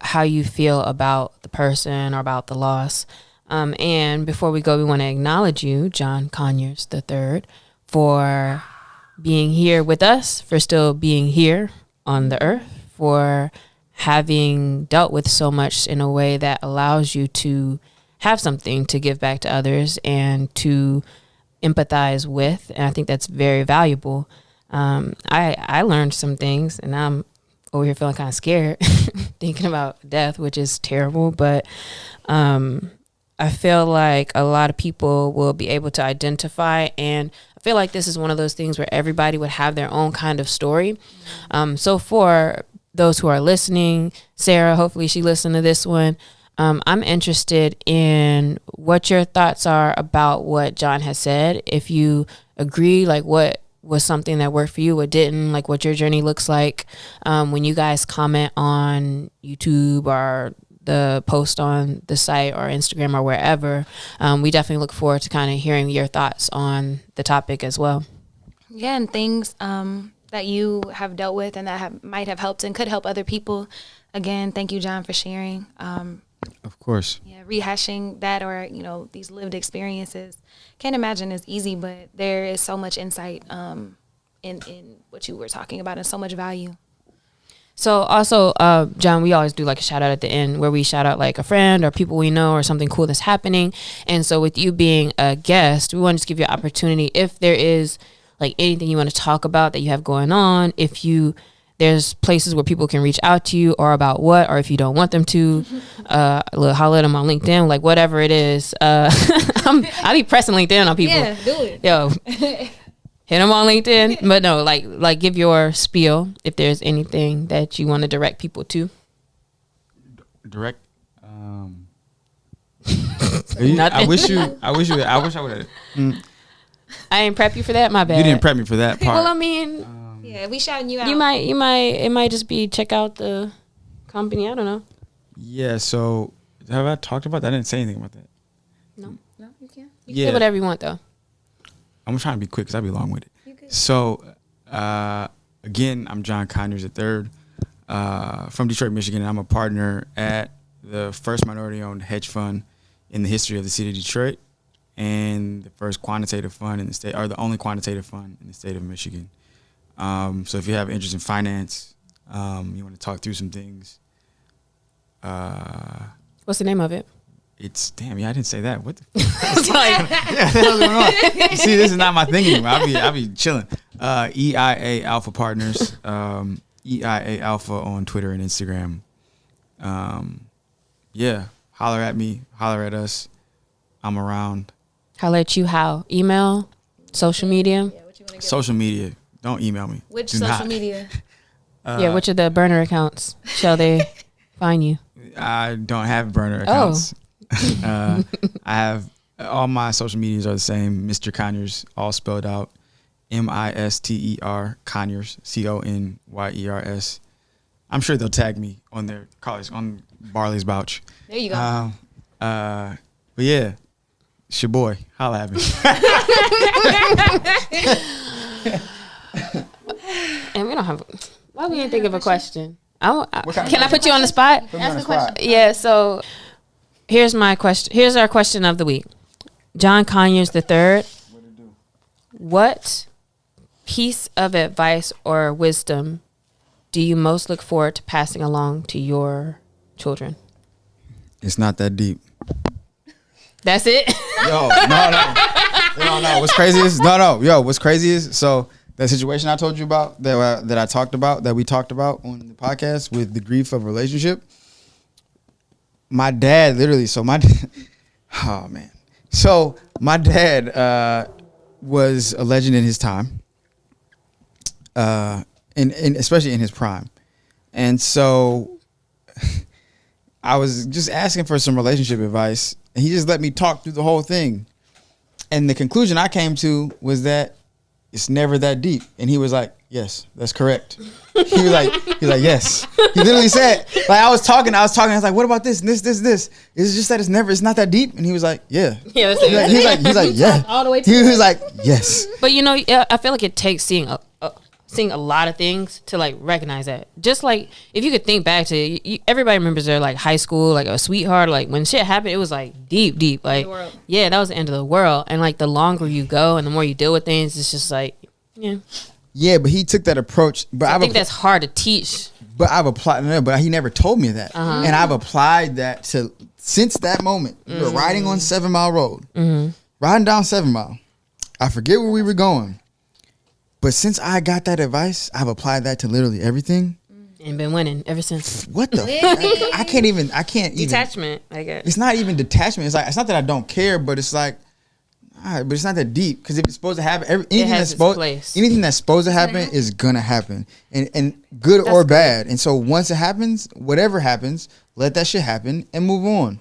how you feel about the person or about the loss. And before we go, we want to acknowledge you, John Conyers III, for being here with us, for still being here on the earth, for having dealt with so much in a way that allows you to have something to give back to others and to empathize with. And I think that's very valuable. I learned some things, and I'm over here feeling kind of scared thinking about death, which is terrible. But I feel like a lot of people will be able to identify, and I feel like this is one of those things where everybody would have their own kind of story. So for those who are listening, Sarah, hopefully she listened to this one. I'm interested in what your thoughts are about what John has said. If you agree, like, what was something that worked for you, what didn't, like what your journey looks like. When you guys comment on YouTube or the post on the site or Instagram or wherever, we definitely look forward to kind of hearing your thoughts on the topic as well. Yeah, and things that you have dealt with and that might have helped and could help other people. Again, thank you, John, for sharing. Of course. Yeah, rehashing that or, these lived experiences. Can't imagine it's easy, but there is so much insight in what you were talking about and so much value. So also, John, we always do like a shout out at the end where we shout out like a friend or people we know or something cool that's happening. And so with you being a guest, we want to just give you an opportunity if there is like anything you want to talk about that you have going on, there's places where people can reach out to you or about what, or if you don't want them to, holler at them on LinkedIn, like whatever it is. I be pressing LinkedIn on people. Yeah, do it. Yo, hit them on LinkedIn. But no, like give your spiel if there's anything that you want to direct people to. Direct. I wish I would have. I didn't prep you for that. My bad. You didn't prep me for that part. Well, I mean, yeah, we shouting you out. It might just be check out the company. I don't know. Yeah. So have I talked about that? I didn't say anything about that. No, you can. You Yeah. can say whatever you want though. I'm trying to be quick because I'll be long with it. So, again, I'm John Conyers III from Detroit, Michigan. And I'm a partner at the first minority-owned hedge fund in the history of the city of Detroit, and the first quantitative fund in the state, or the only quantitative fund in the state of Michigan. So if you have interest in finance, you want to talk through some things. What's the name of it? It's I didn't say that. What the it's like, yeah, what's going on? See, this is not my thing anymore. I'll be chilling. EIA Alpha Partners, EIA Alpha on Twitter and Instagram. Yeah, holler at me, holler at us. I'm around. Holler at you how? Email, social media. Yeah, what you wanna Social media. Don't email me. Which Do social not. media? Yeah, which of the burner accounts shall they find you? I don't have burner accounts. I have all my social medias are the same. Mr. Conyers, all spelled out. MISTER Conyers, CONYERS. I'm sure they'll tag me on their college on Barley's Bouch. There you go. But yeah, it's your boy. Holla at me. And we don't have. Why we didn't think of a question? Can I put you on the spot? Ask a question. Yeah. So here's my question. Here's our question of the week. John Conyers III. What piece of advice or wisdom do you most look forward to passing along to your children? It's not that deep. That's it? Yo, no. What's crazy is what's crazy is so that situation I told you about that we talked about on the podcast with the grief of a relationship. My dad literally. Oh man. So my dad was a legend in his time, and especially in his prime, and so I was just asking for some relationship advice, and he just let me talk through the whole thing. And the conclusion I came to was that it's never that deep. And he was like, yes, that's correct. He was like, yes. He literally said, like, I was talking. I was like, what about this and this? It's just that it's not that deep. And he was like, yeah. Yeah. He's like, yeah. All the way to he was like, yes. But I feel like it takes seeing a lot of things to like recognize that. Just like if you could think back to everybody remembers their like high school, like a sweetheart, like when shit happened, it was like deep, like yeah, that was the end of the world. And like the longer you go and the more you deal with things, it's just like yeah. But he took that approach. But so I think that's hard to teach. But I've applied. But he never told me that, and I've applied that to since that moment. We were riding on 7 Mile Road, riding down 7 Mile. I forget where we were going. But since I got that advice, I've applied that to literally everything. And been winning ever since. What the? I can't even. Detachment, I guess. It's not even detachment. It's like, it's not that I don't care, but it's like, all right, but it's not that deep. Because if it's supposed to happen, anything that's supposed to happen is gonna happen, and good or bad. And so once it happens, whatever happens, let that shit happen and move on,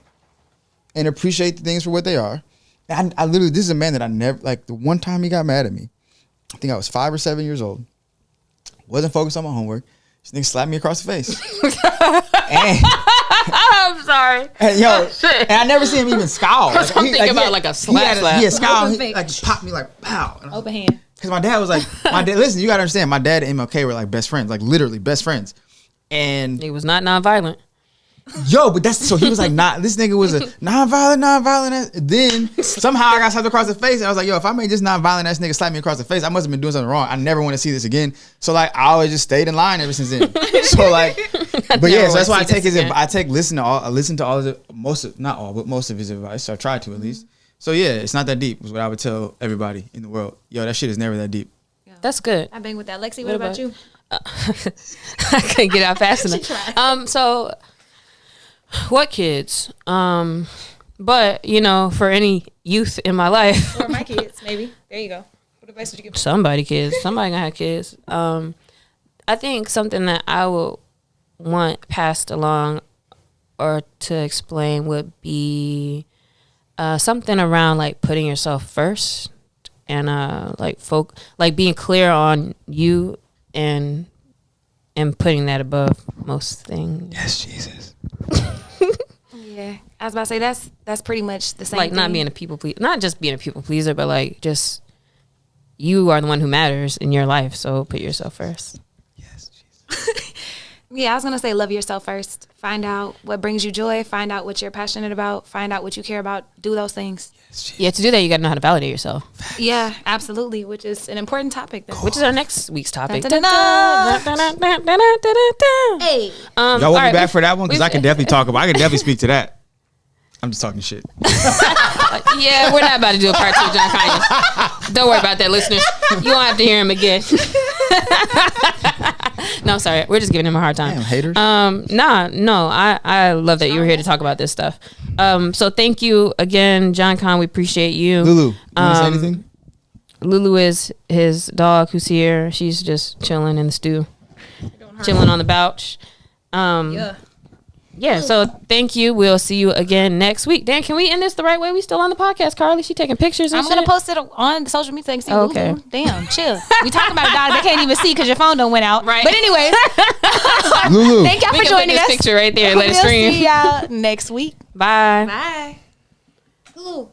and appreciate the things for what they are. And I literally, this is a man that I never like. The one time he got mad at me, I think I was 5 or 7 years old. Wasn't focused on my homework. This nigga slapped me across the face. I'm sorry. And, and I never see him even scowl. I'm thinking about like a slap. He had scowl. He like popped me like pow. Open hand. Because my dad was like, listen, you gotta understand, my dad and MLK were like best friends, like literally best friends. And he was not nonviolent. But so he was like, this nigga was a nonviolent. Then somehow I got slapped across the face. And I was like, if I made this nonviolent ass nigga slap me across the face, I must have been doing something wrong. I never want to see this again. So like, I always just stayed in line ever since then. So like, but yeah, so that's why listen to all of most of his advice. So I tried to at least. So yeah, it's not that deep. Is what I would tell everybody in the world. That shit is never that deep. That's good. I bang with that. Lexi, what about you? I couldn't get out fast enough. So. What kids? But for any youth in my life, or my kids, maybe. There you go. What advice would you give? Somebody gonna have kids. I think something that I would want passed along or to explain would be something around like putting yourself first and like being clear on you and putting that above most things. Yes, Jesus. Yeah, I was about to say that's pretty much the same. Like not being a people pleaser, not just being a people pleaser, but like just you are the one who matters in your life. So put yourself first. Yes, Jesus. Yeah, I was gonna say love yourself first. Find out what brings you joy. Find out what you're passionate about. Find out what you care about. Do those things. Yeah, to do that, you got to know how to validate yourself. Yeah, absolutely, which is an important topic. Which is our next week's topic. Hey, y'all want me back for that one? Because I can definitely speak to that. I'm just talking shit. Yeah, we're not about to do a part 2 of John Conyers. Don't worry about that, listeners. You won't have to hear him again. No, sorry. We're just giving him a hard time. Damn, haters. I love that you were here to talk about this stuff. So thank you again, John Con. We appreciate you. Lulu, you want to say anything? Lulu is his dog who's here. She's just chilling in the stew. Chilling on the Bouch. Yeah, so thank you. We'll see you again next week. Dan, can we end this the right way? We still on the podcast, Carlie. She taking pictures and I'm going to post it on social media. Thanks, okay. Lulu. Damn, chill. We talking about a dog they can't even see because your phone don't went out. Right. But anyway, Lulu. thank y'all for joining this us. Picture right there. Let it stream. See y'all next week. Bye. Bye. Lulu.